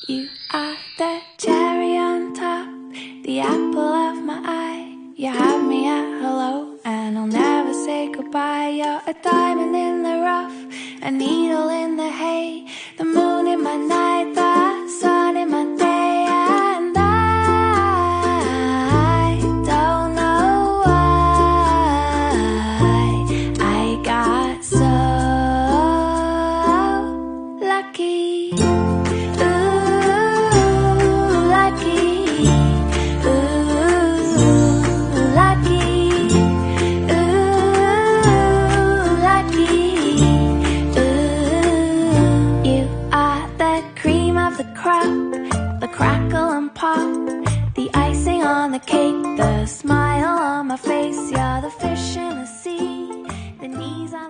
You are the cherry on top, the apple of my eye. You have me at hello, and I'll never say goodbye. You're a diamond in the rough, a needle in the hay, the moon in my night, the sun in my day. And I don't know why I got so lucky. The crop, the crackle and pop, the icing on the cake, the smile on my face. You're the fish in the sea, the knees on